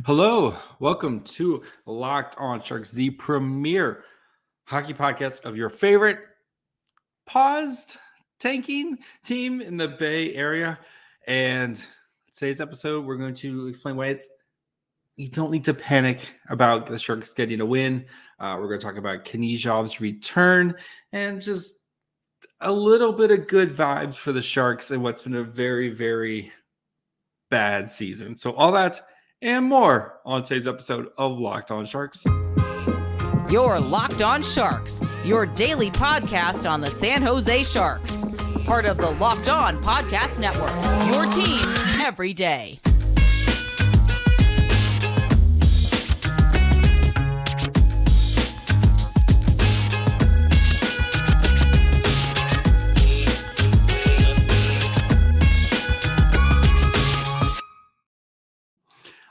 Hello, welcome to Locked On Sharks, the premier hockey podcast of your favorite paused tanking team in the Bay Area. And today's episode, we're going to explain why you don't need to panic about the Sharks getting a win. We're going to talk about Khnyzhov's return and just a little bit of good vibes for the Sharks and what's been a very, very bad season. So all that and more on today's episode of Locked On Sharks. You're Locked On Sharks, your daily podcast on the San Jose Sharks. Part of the Locked On Podcast Network, your team every day.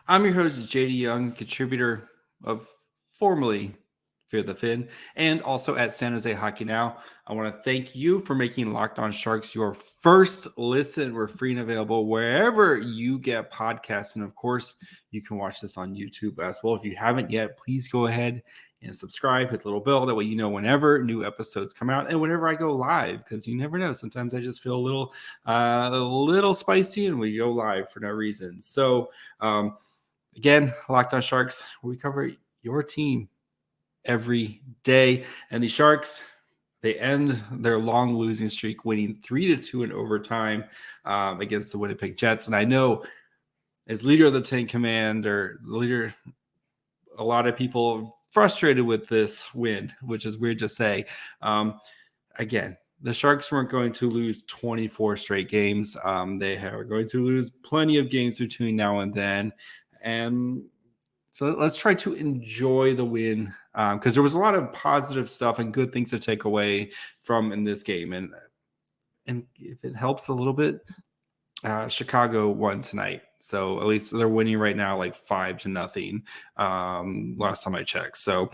I'm your host, JD Young, contributor of formerly Fear the Fin, and also at San Jose Hockey Now. I want to thank you for making Locked On Sharks your first listen. We're free and available wherever you get podcasts. And of course, you can watch this on YouTube as well. If you haven't yet, please go ahead and subscribe, hit the little bell. That way you know whenever new episodes come out and whenever I go live, because you never know. Sometimes I just feel a little spicy and we go live for no reason. So, again, Locked On Sharks, we cover your team every day. And the Sharks, they end their long losing streak, winning 3-2 in overtime against the Winnipeg Jets. And I know as leader of the Tank Command, or the leader, a lot of people are frustrated with this win, which is weird to say. Again, the Sharks weren't going to lose 24 straight games. They are going to lose plenty of games between now and then. And so let's try to enjoy the win because there was a lot of positive stuff and good things to take away from in this game. And if it helps a little bit, Chicago won tonight. So at least they're winning right now like 5-0 last time I checked. So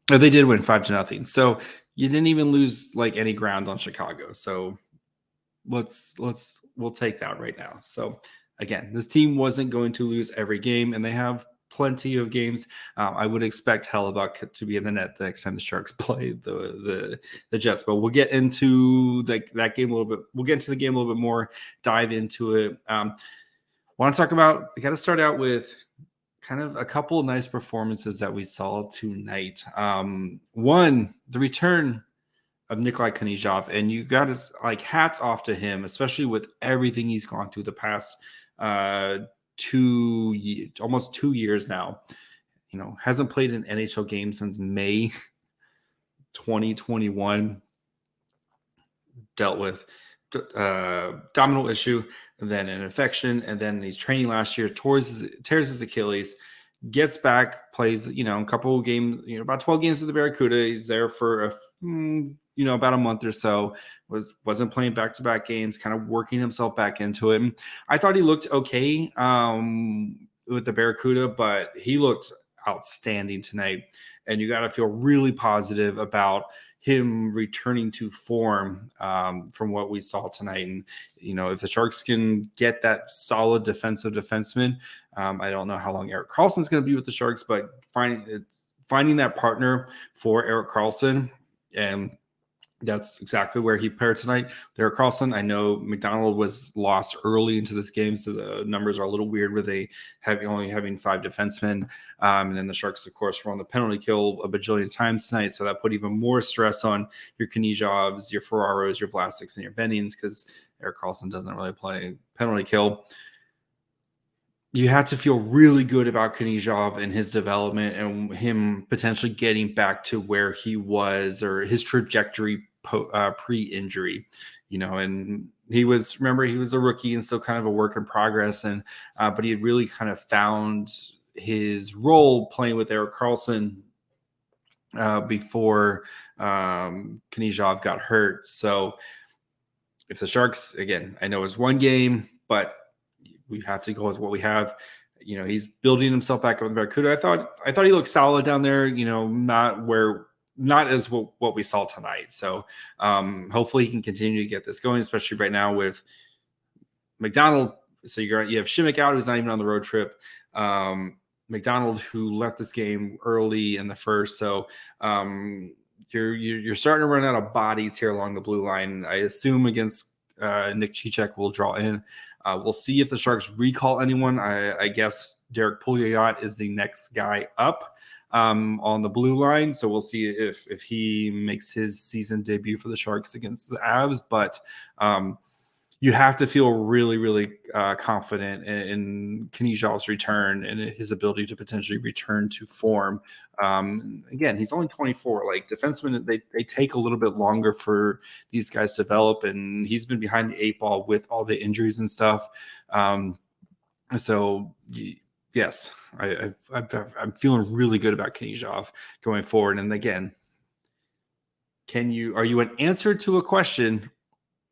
they did win 5-0. So you didn't even lose like any ground on Chicago. So we'll take that right now. So again, this team wasn't going to lose every game, and they have plenty of games. I would expect Hellebuyck to be in the net the next time the Sharks play the Jets, but we'll get into that game a little bit. We'll get into the game a little bit more, dive into it. Want to talk about, I got to start out with kind of a couple of nice performances that we saw tonight. One, the return of Nikolai Khnyzhov, and you got to hats off to him, especially with everything he's gone through the past almost 2 years now. Hasn't played an NHL game since May 2021. Dealt with abdominal issue, and then an infection, and then he's training last year, tears his Achilles, gets back, plays a couple of games, about 12 games with the Barracuda. He's there for about a month or so, wasn't playing back-to-back games, kind of working himself back into it. And I thought he looked okay with the Barracuda, but he looked outstanding tonight. And you got to feel really positive about him returning to form from what we saw tonight. And, if the Sharks can get that solid defenseman, I don't know how long Erik Karlsson's going to be with the Sharks, but finding that partner for Erik Karlsson, and that's exactly where he paired tonight. Erik Karlsson, I know McDonald was lost early into this game, so the numbers are a little weird with only having 5 defensemen. And then the Sharks, of course, were on the penalty kill a bajillion times tonight, so that put even more stress on your Khnyzhovs, your Ferraros, your Vlasics, and your Bennings, because Erik Karlsson doesn't really play penalty kill. You had to feel really good about Khnyzhov and his development and him potentially getting back to where he was, or his trajectory pre-injury, and he was a rookie and still kind of a work in progress. And, but he had really kind of found his role playing with Erik Karlsson before Khnyzhov got hurt. So if the Sharks, again, I know it's one game, but we have to go with what we have. He's building himself back up with Barracuda. I thought he looked solid down there, not as what we saw tonight. So hopefully he can continue to get this going, especially right now with McDonald. So you have Shimmick out, who's not even on the road trip. McDonald, who left this game early in the first. So you're starting to run out of bodies here along the blue line. I assume against Nick Cicek will draw in. We'll see if the Sharks recall anyone. I guess Derek Pouliot is the next guy up on the blue line. So we'll see if he makes his season debut for the Sharks against the Avs. But you have to feel really, really confident in Khnyzhov's return and his ability to potentially return to form. Again, he's only 24. Like defensemen, they take a little bit longer for these guys to develop, and he's been behind the 8 ball with all the injuries and stuff. So yes, I'm feeling really good about Khnyzhov going forward. And again, are you an answer to a question?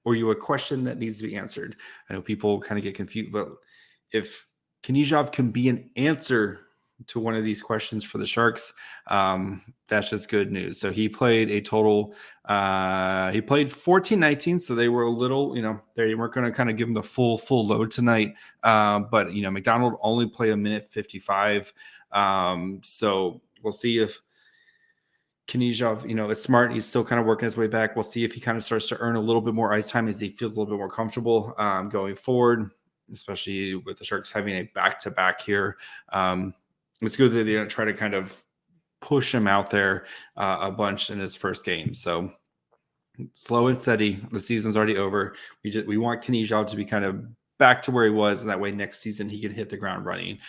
Or you a question that needs to be answered? I know people kind of get confused, but if Khnyzhov can be an answer to one of these questions for the Sharks, that's just good news. So he played a total, he played 14-19, so they were a little, they weren't going to kind of give him the full load tonight. But, McDonald only played 1:55. So we'll see if Khnyzhov, it's smart. He's still kind of working his way back. We'll see if he kind of starts to earn a little bit more ice time as he feels a little bit more comfortable going forward, especially with the Sharks having a back-to-back here. It's good that they don't try to kind of push him out there a bunch in his first game. So slow and steady. The season's already over. We want Khnyzhov to be kind of back to where he was, and that way next season he can hit the ground running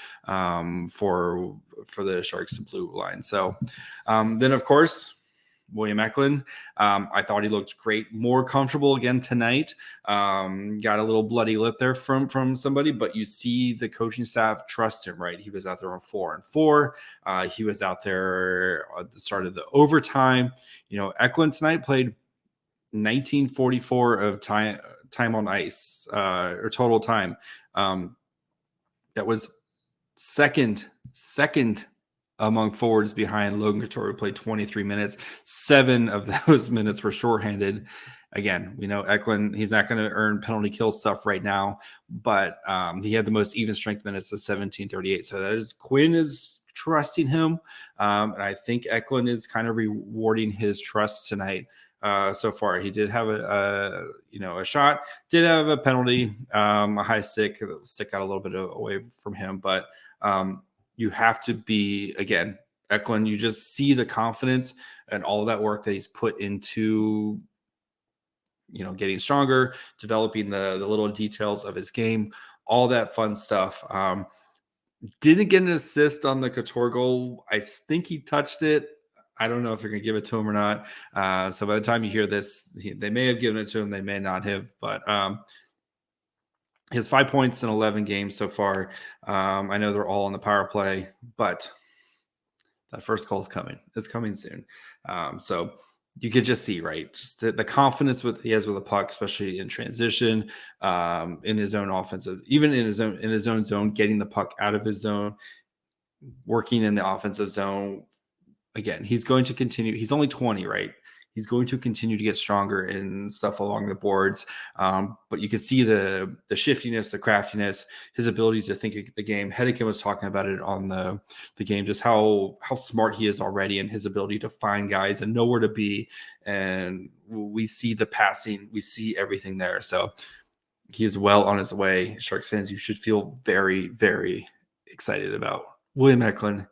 for the Sharks blue line. So then, of course, William Eklund. I thought he looked great, more comfortable again tonight. Got a little bloody lip there from somebody, but you see the coaching staff trust him, right? He was out there on 4-on-4. He was out there at the start of the overtime. Eklund tonight played 1944 of time on ice, or total time. That was second among forwards behind Logan Couture, who played 23 minutes. 7 of those minutes were shorthanded. Again, we know Eklund, he's not going to earn penalty kill stuff right now, but he had the most even strength minutes of 17:38. So that is, Quinn is trusting him. And I think Eklund is kind of rewarding his trust tonight. So far, he did have a shot, did have a penalty, a high stick. The stick got a little bit away from him, but you have to be, again, Eklund, you just see the confidence and all that work that he's put into, getting stronger, developing the little details of his game, all that fun stuff. Didn't get an assist on the Couture goal. I think he touched it. I don't know if they're going to give it to him or not. So by the time you hear this, they may have given it to him. They may not have. But he has 5 points in 11 games so far. I know they're all on the power play, but that first goal is coming. It's coming soon. So you could just see, right, just the confidence he has with the puck, especially in transition, in his own offensive, even in his own zone, getting the puck out of his zone, working in the offensive zone. Again, he's going to continue. He's only 20, right? He's going to continue to get stronger in stuff along the boards. But you can see the shiftiness, the craftiness, his ability to think of the game. Hedican was talking about it on the game, just how smart he is already and his ability to find guys and know where to be. And we see the passing. We see everything there. So he is well on his way. Sharks fans, you should feel very, very excited about William Eklund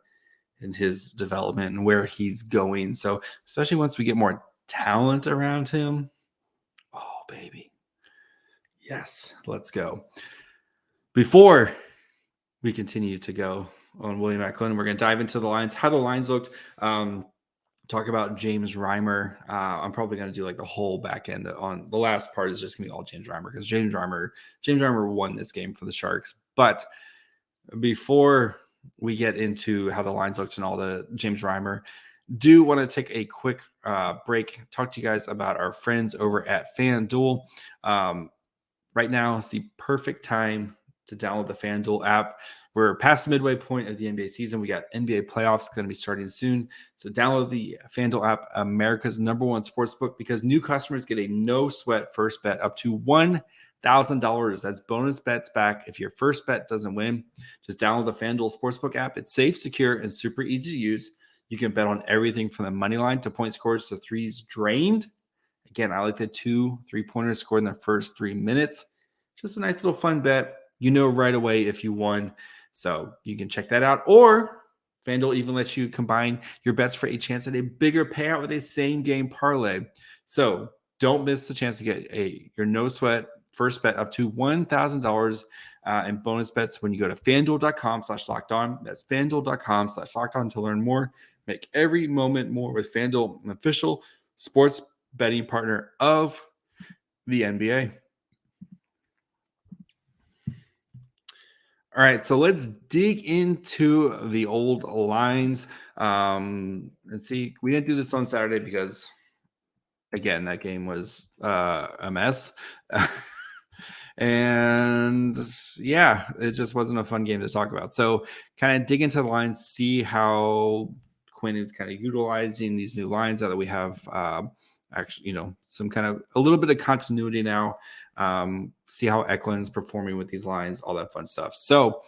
and his development and where he's going. So especially once we get more talent around him, oh baby, yes, let's go. Before we continue to go on William Eklund, we're going to dive into the lines, how the lines looked, talk about James Reimer. I'm probably going to do like the whole back end on the last part is just going to be all James Reimer, because James Reimer won this game for the Sharks. But before we get into how the lines looked and all the James Reimer, do want to take a quick break, talk to you guys about our friends over at FanDuel. Right now is the perfect time to download the FanDuel app. We're past the midway point of the NBA season. We got NBA playoffs going to be starting soon. So download the FanDuel app, America's #1 sportsbook, because new customers get a no sweat first bet up to $1 $1,000. That's bonus bets back. If your first bet doesn't win, just download the FanDuel Sportsbook app. It's safe, secure, and super easy to use. You can bet on everything from the money line to point scores to threes drained. Again, I like the 2 3-pointers scored in the first 3 minutes. Just a nice little fun bet. You know right away if you won. So you can check that out. Or FanDuel even lets you combine your bets for a chance at a bigger payout with a same game parlay. So don't miss the chance to get your no sweat first bet up to $1,000 in bonus bets when you go to FanDuel.com/lockedon. That's FanDuel.com/lockedon to learn more. Make every moment more with FanDuel, an official sports betting partner of the NBA. All right, so let's dig into the old lines. And see, we didn't do this on Saturday because, again, that game was a mess. And yeah, it just wasn't a fun game to talk about. So kind of dig into the lines, see how Quinn is kind of utilizing these new lines now that we have actually, some kind of a little bit of continuity now. See how Eklund's performing with these lines, all that fun stuff. So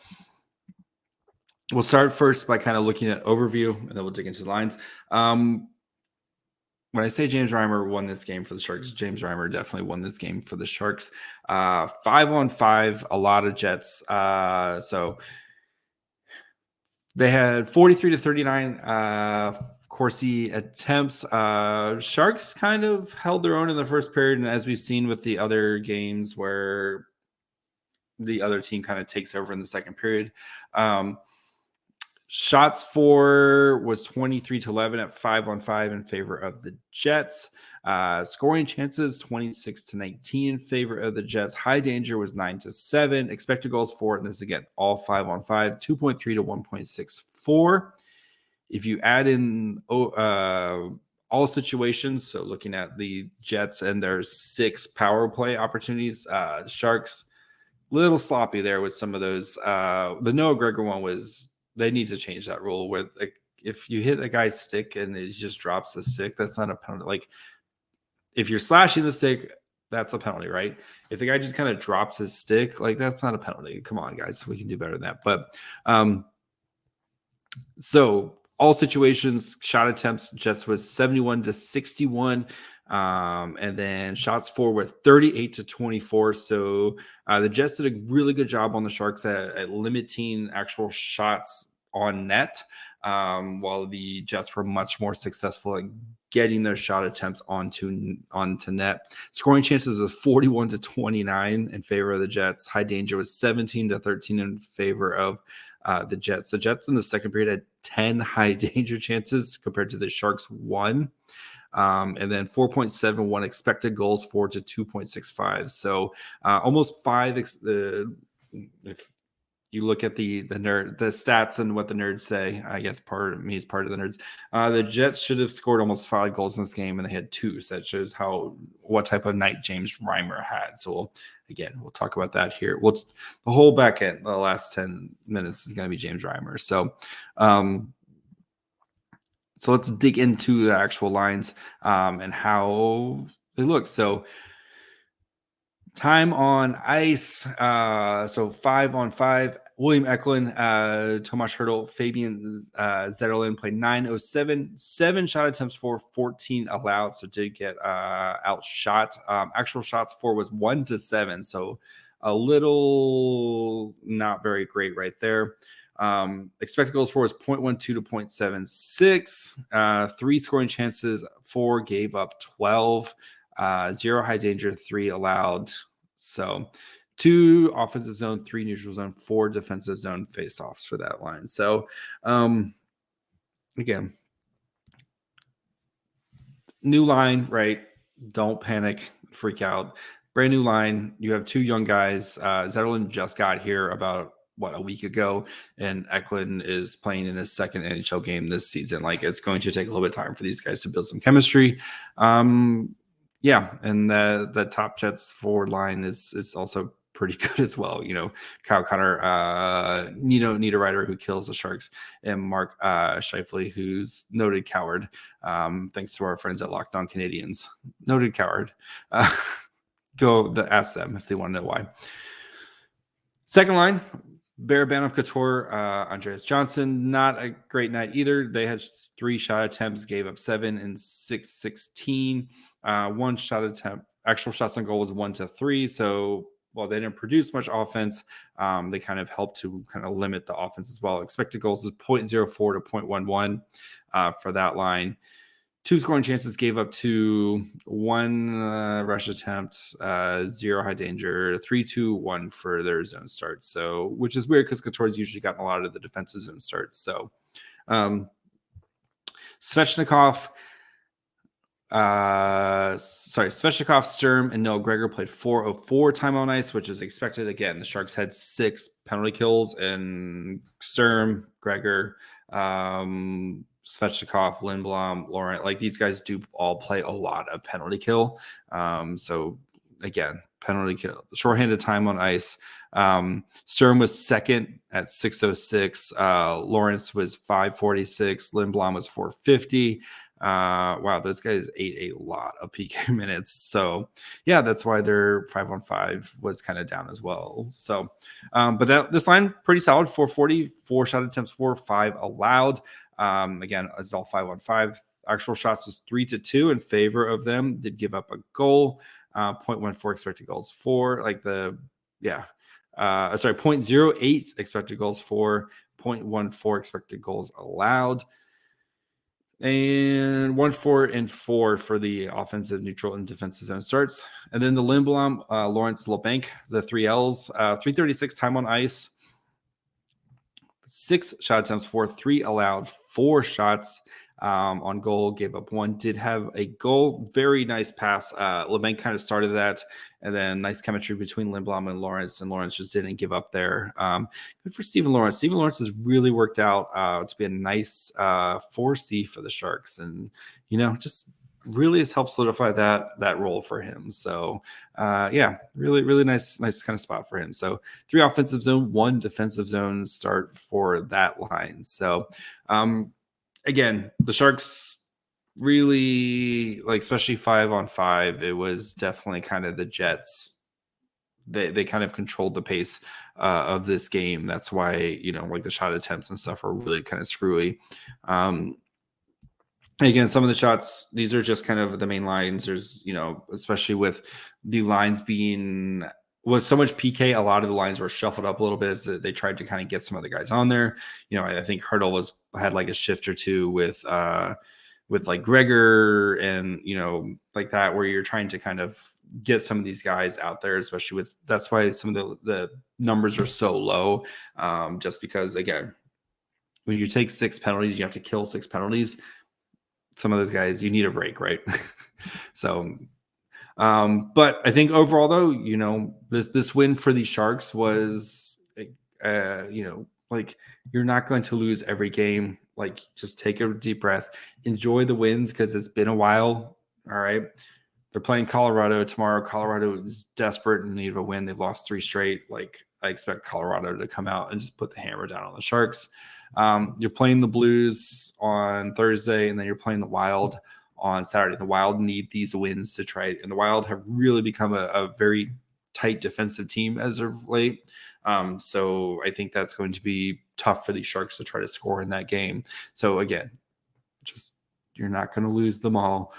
we'll start first by kind of looking at overview, and then we'll dig into the lines. When I say James Reimer won this game for the Sharks, James Reimer definitely won this game for the Sharks. 5-on-5, a lot of Jets. So they had 43-39 Corsi attempts. Sharks kind of held their own in the first period, and as we've seen with the other games where the other team kind of takes over in the second period. Shots for was 23-11 at 5-on-5 in favor of the Jets. Scoring chances 26-19 in favor of the Jets. High danger was 9-7. Expected goals for, and this again, all 5-on-5, 2.3 to 1.64. If you add in all situations, so looking at the Jets and their 6 power play opportunities, Sharks little sloppy there with some of those. The Noah Gregor one was, they need to change that rule where, like, if you hit a guy's stick and it just drops the stick, that's not a penalty. Like, if you're slashing the stick, that's a penalty, right? If the guy just kind of drops his stick, like, that's not a penalty. Come on, guys, we can do better than that. But so all situations, shot attempts, Jets was 71-61. And then shots for were 38-24. So the Jets did a really good job on the Sharks at limiting actual shots on net, while the Jets were much more successful at getting those shot attempts onto net. Scoring chances was 41-29 in favor of the Jets. High danger was 17-13 in favor of the Jets. The Jets in the second period had 10 high danger chances compared to the Sharks 1. And then 4.71 expected goals for to 2.65. So almost 5. If you look at the stats and what the nerds say, I guess part of me is part of the nerds. The Jets should have scored almost 5 goals in this game, and they had 2. So that shows what type of night James Reimer had. So we'll talk about that here. The whole back end, the last 10 minutes is going to be James Reimer. So, So let's dig into the actual lines and how they look. So time on ice. So 5-on-5. William Eklund, Tomas Hertl, Fabian Zetterlund played 9:07. 7 shot attempts for, 14 allowed. So did get outshot. Actual shots for was 1-7. So a little not very great right there. Expected goals for was 0.12 to 0.76. 3 scoring chances, 4 gave up 12. 0 high danger, 3 allowed. So 2 offensive zone, 3 neutral zone, 4 defensive zone faceoffs for that line. So again, new line, right? Don't panic, freak out. Brand new line. You have 2 young guys. Zetterlund just got here about a week ago, and Eklund is playing in his second NHL game this season. Like, it's going to take a little bit of time for these guys to build some chemistry. Yeah, and the top Jets forward line is also pretty good as well. Kyle Connor, Niederreiter, who kills the Sharks, and Mark Scheifele, who's noted coward. Thanks to our friends at Locked On Canadians, noted coward. ask them if they want to know why. Second line, Barabanov, Couture, Andreas Johnson, not a great night either. They had 3 shot attempts, gave up 7 and 6-16. One shot attempt, actual shots on goal was 1-3. So while they didn't produce much offense, they kind of helped to kind of limit the offense as well. Expected goals is 0.04 to 0.11 for that line. 2 scoring chances, gave up 2, 1 rush attempt, 0 high danger, 3-2-1 for their zone starts. So, which is weird because Couture's usually gotten a lot of the defensive zone starts. So, Svechnikov, Sturm, and Noah Gregor played 4:04 time on ice, which is expected. Again, the Sharks had 6 penalty kills, and Sturm, Gregor, Svechnikov, Lindblom, Laurent, like these guys do all play a lot of penalty kill. So again, penalty kill, shorthanded time on ice. Sturm was second at 6:06. Lawrence was 5:46. Lindblom was 4:50. Wow, those guys ate a lot of PK minutes. So yeah, that's why their 5-on-5 was kind of down as well. So, but this line pretty solid. 440, 4 shot attempts, 4-5 allowed. Again, it's all 5-on-5. Actual shots was 3-2 in favor of them. Did give up a goal. 0.14 expected goals for. 0.08 expected goals for. 0.14 expected goals allowed. And 1-4-4 for the offensive, neutral, and defensive zone starts. And then the Lindblom, Lawrence, LeBanc, the 3 Ls, 336 time on ice, 6 shot attempts, 3 allowed, 4 shots on goal, gave up 1, did have a goal. Very nice pass. LeBanc kind of started that, and then nice chemistry between Lindblom and Lawrence just didn't give up there. Good for Stephen Lawrence. Stephen Lawrence has really worked out to be a nice 4C for the Sharks, and just really has helped solidify that role for him. So really nice kind of spot for him. So 3 offensive zone, 1 defensive zone start for that line. So again, the Sharks really, especially 5-on-5, it was definitely kind of the Jets. They kind of controlled the pace of this game. That's why, the shot attempts and stuff are really kind of screwy. Again, some of the shots, these are just kind of the main lines. There's, especially with the lines being with so much PK, a lot of the lines were shuffled up a little bit. So they tried to kind of get some other guys on there. I think Hurdle had a shift or two with Gregor and, like that, where you're trying to kind of get some of these guys out there, especially that's why some of the numbers are so low. Just because, again, when you take 6 penalties, you have to kill 6 penalties. Some of those guys, you need a break, right? So, but I think overall, though, this win for the Sharks was, you're not going to lose every game. Just take a deep breath, enjoy the wins because it's been a while. All right, they're playing Colorado tomorrow. Colorado is desperate and need a win. They've lost 3 straight. I expect Colorado to come out and just put the hammer down on the Sharks. You're playing the Blues on Thursday, and then you're playing the Wild on Saturday. The Wild need these wins to try, and the Wild have really become a very tight defensive team as of late. So I think that's going to be tough for the Sharks to try to score in that game. So again, you're not going to lose them all.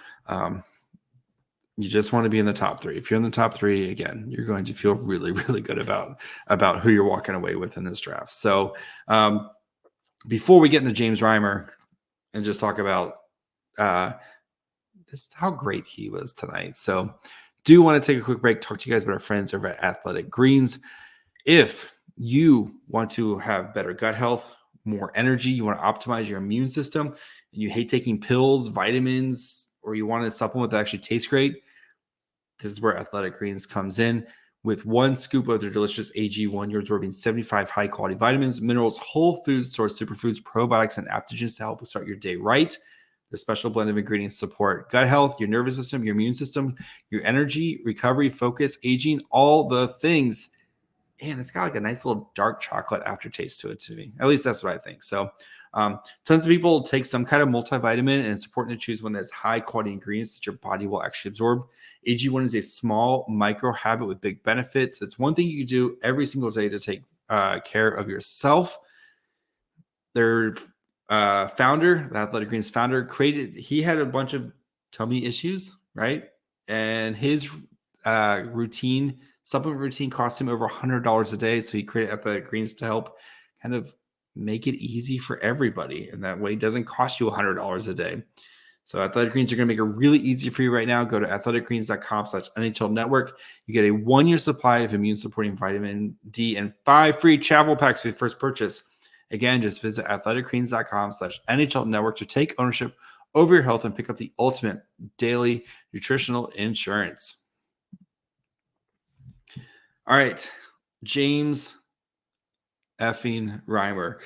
You just want to be in the top 3. If you're in the top 3, again, you're going to feel really, really good about who you're walking away with in this draft. So before we get into James Reimer and just talk about just how great he was tonight. So do want to take a quick break, talk to you guys about our friends over at Athletic Greens. If you want to have better gut health, more energy, you want to optimize your immune system, and you hate taking pills, vitamins, or you want a supplement that actually tastes great, this is where Athletic Greens comes in. With 1 scoop of their delicious AG1, you're absorbing 75 high-quality vitamins, minerals, whole food source superfoods, probiotics, and adaptogens to help you start your day right. The special blend of ingredients support gut health, your nervous system, your immune system, your energy, recovery, focus, aging, all the things. and it's got like a nice little dark chocolate aftertaste to it to me. At least that's what I think. So tons of people take some kind of multivitamin, and it's important to choose one that's high quality ingredients that your body will actually absorb. AG1 is a small micro habit with big benefits. It's one thing you can do every single day to take care of yourself. Their founder, the Athletic Greens founder, he had a bunch of tummy issues, right? And his supplement routine cost him over $100 a day. So he created Athletic Greens to help kind of make it easy for everybody. And that way it doesn't cost you $100 a day. So Athletic Greens are going to make it really easy for you right now. Go to athleticgreens.com/NHL network. You get a 1-year supply of immune supporting vitamin D and 5 free travel packs with your first purchase. Again, just visit athleticgreens.com/NHL network to take ownership over your health and pick up the ultimate daily nutritional insurance. All right, James effing Reimer.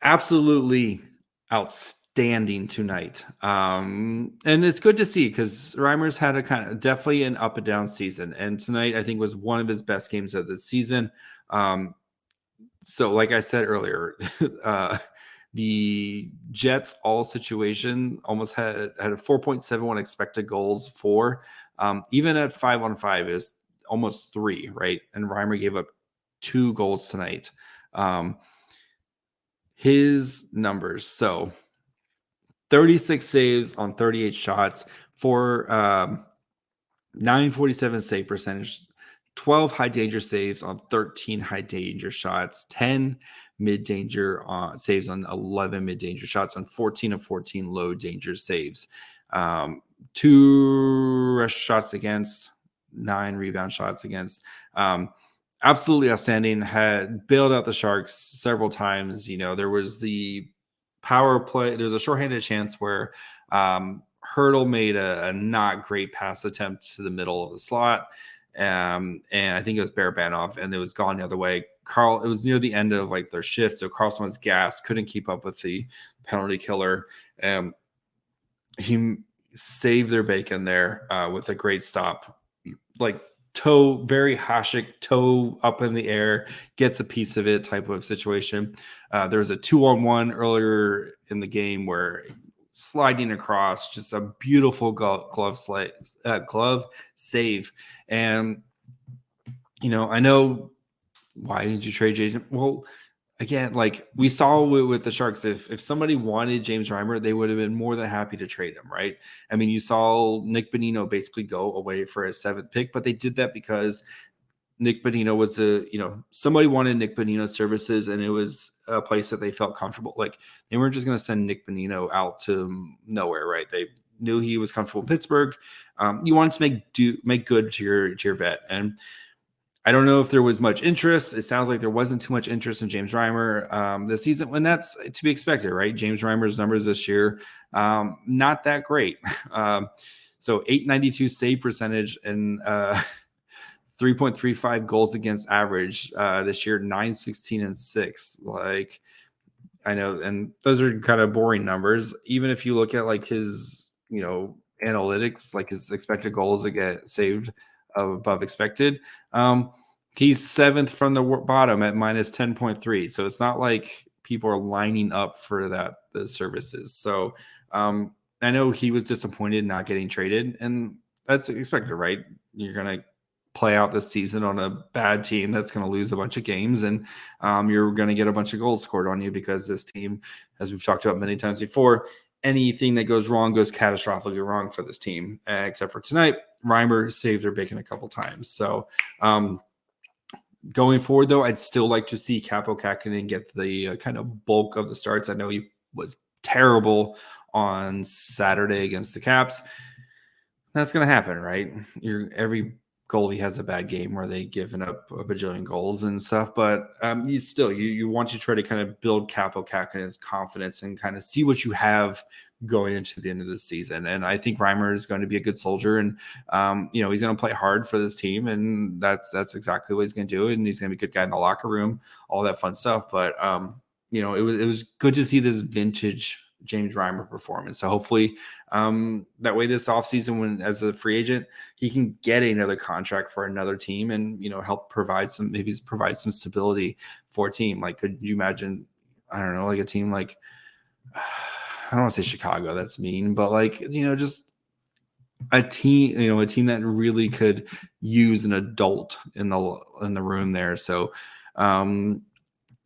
Absolutely outstanding tonight. And it's good to see because Reimer's had a kind of definitely an up and down season. And tonight, I think, was one of his best games of the season. So like I said earlier, the Jets all situation almost had a 4.71 expected goals for. Even at 5-on-5 is almost 3, right? And Reimer gave up 2 goals tonight. His numbers. So 36 saves on 38 shots for 947 save percentage, 12 high danger saves on 13 high danger shots, 10 mid danger saves on 11 mid danger shots, on 14 of 14 low danger saves, 2 rush shots against, 9 rebound shots against. Absolutely outstanding. Had bailed out the Sharks several times. You know, there was the power play. There's a shorthanded chance where Hurdle made a not great pass attempt to the middle of the slot. And I think it was Barabanov, and it was gone the other way. It was near the end of like their shift, so Carlson was gassed, couldn't keep up with the penalty killer. He saved their bacon there with a great stop, like very Hasek, toe up in the air, gets a piece of it type of situation. There was a 2-on-1 earlier in the game where sliding across, just a beautiful glove save. And, you know, I know, why didn't you trade Jaden? Well, again, like we saw with the Sharks, if somebody wanted James Reimer, they would have been more than happy to trade him, right? I mean, you saw Nick Bonino basically go away for his 7th pick, but they did that because Nick Bonino was somebody wanted Nick Bonino's services, and it was a place that they felt comfortable. Like they weren't just going to send Nick Bonino out to nowhere, right? They knew he was comfortable in Pittsburgh. You wanted to make good to your vet. And I don't know if there was much interest. It sounds like there wasn't too much interest in James Reimer this season, when that's to be expected, right? James Reimer's numbers this year, not that great. So 892 save percentage and 3.35 goals against average this year, 916 and 6. Like, I know, and those are kind of boring numbers. Even if you look at like his, analytics, like his expected goals that get saved above expected, he's 7th from the bottom at minus 10.3. So it's not like people are lining up for the services. So I know he was disappointed not getting traded, and that's expected, right? You're going to play out this season on a bad team that's going to lose a bunch of games, and you're going to get a bunch of goals scored on you because this team, as we've talked about many times before, anything that goes wrong goes catastrophically wrong for this team, except for tonight. Reimer saved their bacon a couple times. So going forward, though, I'd still like to see Kaapo Kähkönen get the kind of bulk of the starts. I know he was terrible on Saturday against the Caps. That's going to happen, right? Every goalie has a bad game where they've given up a bajillion goals and stuff, but you want to try to kind of build Kaapo Kähkönen's confidence and kind of see what you have going into the end of the season. And I think Reimer is going to be a good soldier, and he's going to play hard for this team, and that's exactly what he's going to do. And he's going to be a good guy in the locker room, all that fun stuff. But it was good to see this vintage James Reimer performance. So hopefully that way this offseason, when as a free agent, he can get another contract for another team and, help provide some stability for a team. Like, could you imagine, I don't know, like a team like, I don't want to say Chicago, that's mean, but like, just a team, a team that really could use an adult in the room there. So,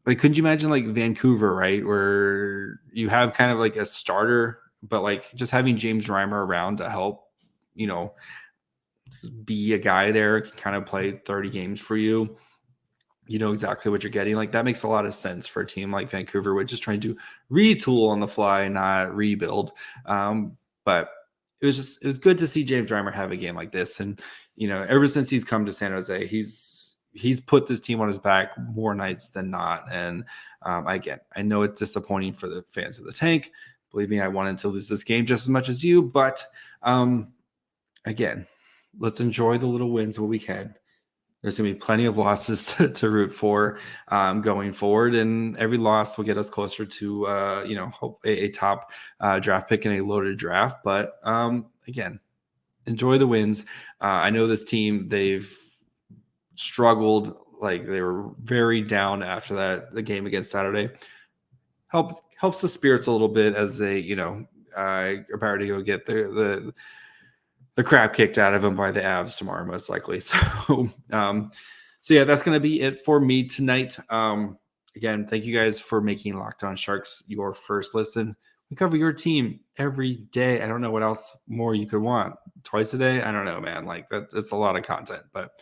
like, couldn't you imagine like Vancouver, right? Where you have kind of like a starter, but like just having James Reimer around to help, just be a guy there, can kind of play 30 games for you. You know exactly what you're getting. Like, that makes a lot of sense for a team like Vancouver, which is trying to retool on the fly, not rebuild. But it was good to see James Reimer have a game like this. And, ever since he's come to San Jose, he's put this team on his back more nights than not. And again, I know it's disappointing for the fans of the Tank. Believe me, I wanted to lose this game just as much as you. But again, let's enjoy the little wins while we can. There's going to be plenty of losses to root for going forward, and every loss will get us closer to, hope a top draft pick in a loaded draft. But again, enjoy the wins. I know this team, they've struggled. Like, they were very down after the game against Saturday. Helps the spirits a little bit as they, are about to go get the crap kicked out of them by the Avs tomorrow, most likely. So, yeah, that's going to be it for me tonight. Again, thank you guys for making Locked On Sharks your first listen. We cover your team every day. I don't know what else more you could want. Twice a day? I don't know, man. Like, that's a lot of content, but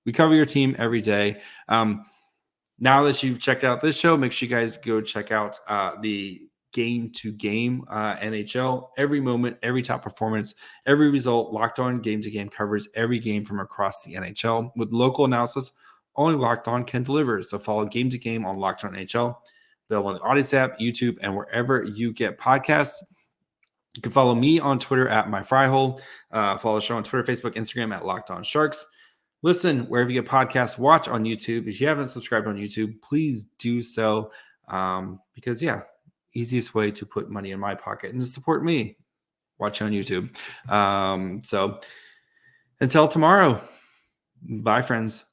we cover your team every day. Now that you've checked out this show, make sure you guys go check out the Game to Game NHL. Every moment, every top performance, every result. Locked On Game to Game covers every game from across the NHL with local analysis only Locked On can deliver. So follow Game to Game on Locked On NHL, available on the Audience app, YouTube, and wherever you get podcasts. You can follow me on Twitter at MyFryHole. Follow the show on Twitter, Facebook, Instagram at Locked On Sharks. Listen wherever you get podcasts. Watch on YouTube. If you haven't subscribed on YouTube, please do so. Because easiest way to put money in my pocket and to support me, watch on YouTube. So until tomorrow, bye, friends.